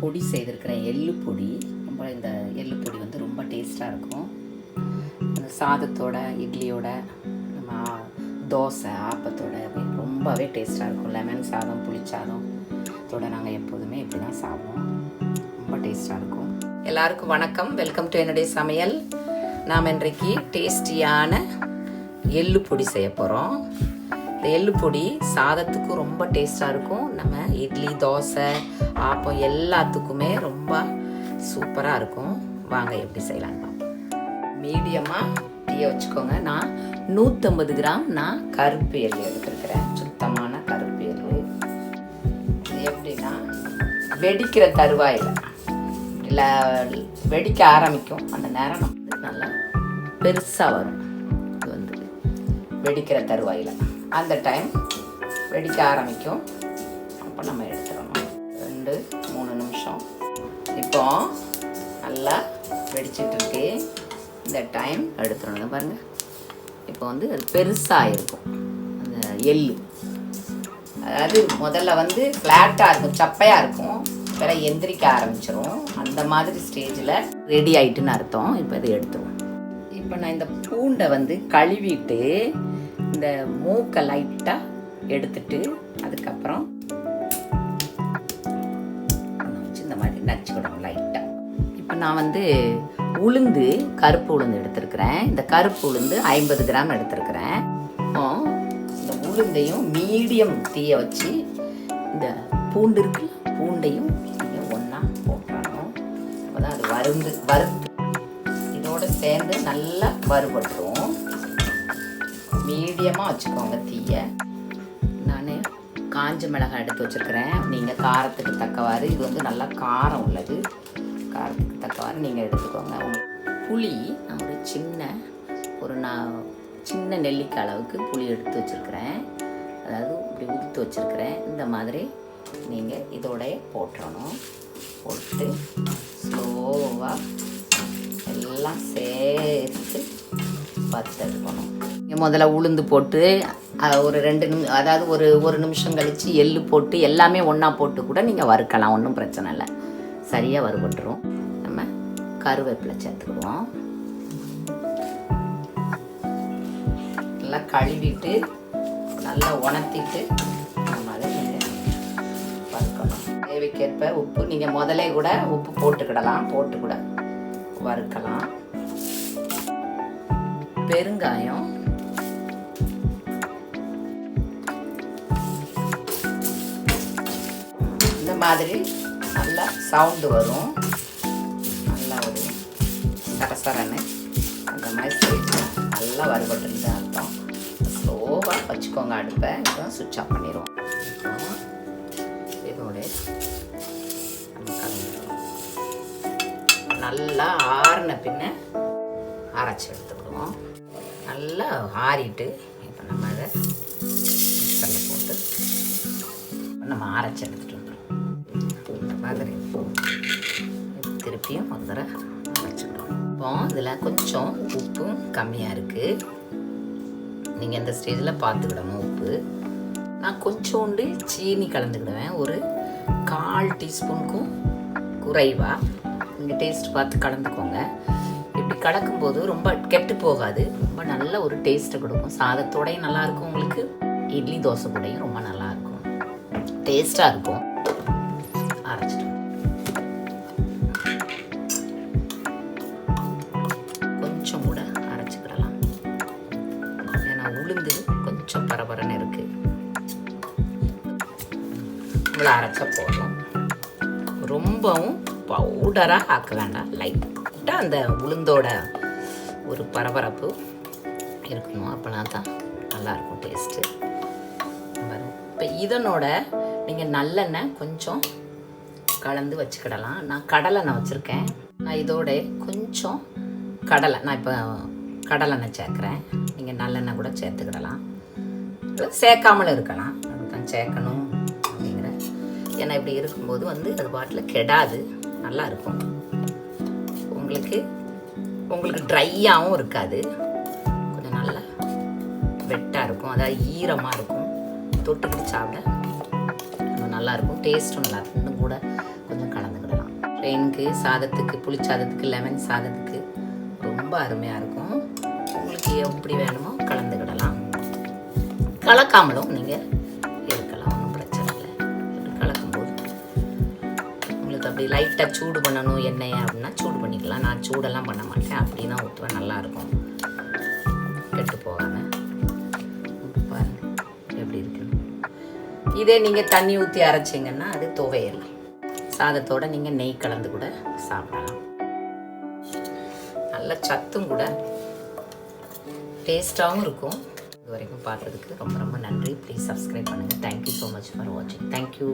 பொடி செய்திருக்கிறேன், எள்ளு பொடி. ரொம்ப இந்த எள்ளு பொடி வந்து ரொம்ப டேஸ்ட்டாக இருக்கும். அந்த சாதத்தோட, இட்லியோட, நம்ம தோசை, ஆப்பத்தோட ரொம்பவே டேஸ்ட்டாக இருக்கும். லெமன் சாதம், புளிச்சாதம் இதோட நாங்கள் எப்போதுமே இப்படி தான் சாப்பிடுவோம். ரொம்ப டேஸ்ட்டாக இருக்கும். எல்லாருக்கும் வணக்கம், வெல்கம் டு என்னுடைய சமையல். நாம் இன்றைக்கு டேஸ்டியான எள்ளு பொடி செய்ய போகிறோம். இந்த எள்ளு பொடி சாதத்துக்கும் ரொம்ப டேஸ்ட்டாக இருக்கும். நம்ம இட்லி, தோசை, ஆப்பம் எல்லாத்துக்குமே ரொம்ப சூப்பராக இருக்கும். வாங்க எப்படி செய்யலான்னு பார்ப்போம். மீடியமாக டீயை வச்சுக்கோங்க. நான் 150 கிராம் கருப்பு எள்ளு எடுத்துருக்கிறேன். சுத்தமான கருப்பு எள்ளு. இது எப்படின்னா வெடிக்கிற தருவாயில் இல்லை வெடிக்க ஆரம்பிக்கும். அந்த நேரம் நமக்கு நல்லா பெருசாக வரும். இது வந்து வெடிக்கிற தருவாயில் அந்த டைம் வெடிக்க ஆரம்பிக்கும். அப்போ நம்ம எடுத்துடணும். 2-3 நிமிஷம். இப்போ நல்லா வெடிச்சிட்ருக்கு. இந்த டைம் எடுத்துடணும். பாருங்கள், இப்போ வந்து அது பெருசாக இருக்கும். அந்த எள்ளு அதாவது முதல்ல வந்து ஃப்ளாட்டாக இருக்கும், சப்பையாக இருக்கும். வேற எந்திரிக்க ஆரம்பிச்சிடும். அந்த மாதிரி ஸ்டேஜில் ரெடி ஆகிட்டுன்னு அர்த்தம். இப்போ இதை எடுத்துருவோம். இப்போ நான் இந்த பூண்டை வந்து கழுவிட்டு இந்த மூக்கை லைட்டாக எடுத்துட்டு அதுக்கப்புறம் இந்த மாதிரி நச்சுக்கிடணும் லைட்டாக. இப்போ நான் வந்து உளுந்து, கருப்பு உளுந்து எடுத்துருக்கிறேன். இந்த கருப்பு உளுந்து 50 கிராம் எடுத்துருக்கிறேன். இந்த உளுந்தையும் மீடியம் தீயை வச்சு இந்த பூண்டு இருக்கு, பூண்டையும் நீங்கள் ஒன்றா போட்டுறணும். அப்போ தான் அது வறுத்து இதோடு சேர்ந்து நல்லா வறுபட்டுரும். மீடியமாக வச்சுக்கோங்க தீயை. நான் காஞ்ச மிளகாய் எடுத்து வச்சுருக்கிறேன். நீங்கள் காரத்துக்கு தக்கவாறு, இது வந்து நல்லா காரம் உள்ளது, காரத்துக்கு தக்கவாறு நீங்கள் எடுத்துக்கோங்க. புளி நான் ஒரு சின்ன நெல்லிக்காய் அளவுக்கு புளி எடுத்து வச்சுருக்கிறேன். அதாவது இப்படி உதுத்து வச்சுருக்கிறேன். இந்த மாதிரி நீங்கள் இதோடைய போட்டுறணும். போட்டு ஸ்லோவாக எல்லாம் சேர்த்து வறுத்தெடுக்கணும். முதல்ல உளுந்து போட்டு ஒரு 2 நிமிஷம், அதாவது ஒரு நிமிஷம் கழித்து எள்ளு போட்டு எல்லாமே ஒன்றா போட்டு கூட நீங்கள் வறுக்கலாம். ஒன்றும் பிரச்சனை இல்லை, சரியாக வறுபட்டுரும். நம்ம கருவேப்பிலை சேர்த்துக்குவோம். நல்லா கழுவிட்டு நல்லா உணர்த்திட்டு நம்ம அதை நீங்கள் வறுக்கணும். தேவைக்கேற்ப உப்பு நீங்கள் முதலே கூட உப்பு போட்டுக்கிடலாம், போட்டு கூட வறுக்கலாம். பெருங்காயம், இந்த மாதிரி நல்லா சவுண்டு வரும். நல்லா ஒரு சரசரன்னு அந்த மாதிரி ஸ்டேஜில் நல்லா வறுபட்டுருந்து அர்த்தம். ஸ்லோவாக வச்சுக்கோங்க அடுப்பை. இப்போ சுவிட்ச் ஆஃப் பண்ணிடுவோம். இதோட நம்ம கலந்துடுவோம். நல்லா ஆறின பின்ன அரைச்சி எடுத்துக்கிடுவோம். நல்லா ஆறிட்டு இப்போ நம்ம அதை மிக்சரில் போட்டு நம்ம அரைச்சி எடுத்துகிட்டு வந்துடும். இந்த மாதிரி திருப்பியும் ஒரு தடவை அரைச்சிக்கிடுவோம். இப்போ இதில் கொஞ்சம் உப்பும் கம்மியாக இருக்குது. நீங்கள் இந்த ஸ்டேஜில் பார்த்துக்கிடணும் உப்பு. நான் கொஞ்சோண்டு சீனி கலந்துக்கிடுவேன். ஒரு 1/4 டீஸ்பூனுக்கும் குறைவாக நீங்கள் டேஸ்ட் பார்த்து கலந்துக்கோங்க. இப்படி கலக்கும்போது ரொம்ப கெட்டு போகாது, ரொம்ப நல்ல ஒரு டேஸ்ட்டை கொடுக்கும். சாதத்தோடையும் நல்லாயிருக்கும், உங்களுக்கு இட்லி தோசை கூடையும் ரொம்ப நல்லாயிருக்கும், டேஸ்ட்டாக இருக்கும். அரைச்சிட்டு கொஞ்சம் கூட அரைச்சிக்கிடலாம். ஏன்னா உளுந்து கொஞ்சம் பரபரன்னு இருக்குது. இவ்வளோ அரைச்சா போதும். ரொம்பவும் பவுடராக ஆக்க வேண்டாம். லைட்டாக அந்த உளுந்தோட ஒரு பரபரப்பு இருக்கணும். அப்போனா தான் நல்லாயிருக்கும் டேஸ்ட்டு. இப்போ இதனோட நீங்கள் நல்லெண்ணெய் கொஞ்சம் கலந்து வச்சுக்கிடலாம். நான் கடலெண்ணெய் வச்சுருக்கேன். நான் இதோட கொஞ்சம் நான் இப்போ கடலெண்ணெய் சேர்க்குறேன். நீங்கள் நல்லெண்ணெய் கூட சேர்த்துக்கிடலாம், சேர்க்காமலும் இருக்கலாம். அதுதான் சேர்க்கணும் அப்படிங்கிற. ஏன்னா இப்படி இருக்கும்போது வந்து அது பாட்டில் கெடாது, நல்லா இருக்கும். உங்களுக்கு ட்ரையாகவும் இருக்காது, கொஞ்சம் நல்லா வெட்டாக இருக்கும். அதாவது ஈரமாக இருக்கும். தொட்டுக்கிட்டு சாப்பிட நல்லாயிருக்கும், டேஸ்ட்டும் நல்லாயிருக்கும். இன்னும் கூட கொஞ்சம் கலந்துக்கிடலாம். பிளெயினுக்கு, சாதத்துக்கு, புளிச்சாதத்துக்கு, லெமன் சாதத்துக்கு ரொம்ப அருமையாக இருக்கும். உங்களுக்கு எப்படி வேணுமோ கலந்துக்கிடலாம். கலக்காமலும் நீங்கள் இருக்கலாம், ஒன்றும் பிரச்சனை இல்லை. இப்படி கலக்கும்போது உங்களுக்கு அப்படி லைட்டாக சூடு பண்ணணும் எண்ணெயை அப்படின்னா சூடு பண்ணிக்கலாம். நான் சூடெல்லாம் பண்ண மாட்டேன், அப்படி தான் ஊற்றுவேன். நல்லாயிருக்கும், கெட்டு போகாமல். பாருங்க எப்படி இருக்குன்னு. இதே நீங்கள் தண்ணி ஊற்றி அரைச்சிங்கன்னா அது துவையல். சாதத்தோடு நீங்கள் நெய் கலந்து கூட சாப்பிடலாம். நல்ல சத்தும் கூட, டேஸ்ட்டாகவும் இருக்கும். இது வரைக்கும் பார்த்ததுக்கு ரொம்ப ரொம்ப நன்றி. ப்ளீஸ் சப்ஸ்கிரைப் பண்ணுங்கள். தேங்க்யூ ஸோ மச் ஃபார் வாட்சிங். தேங்க்யூ.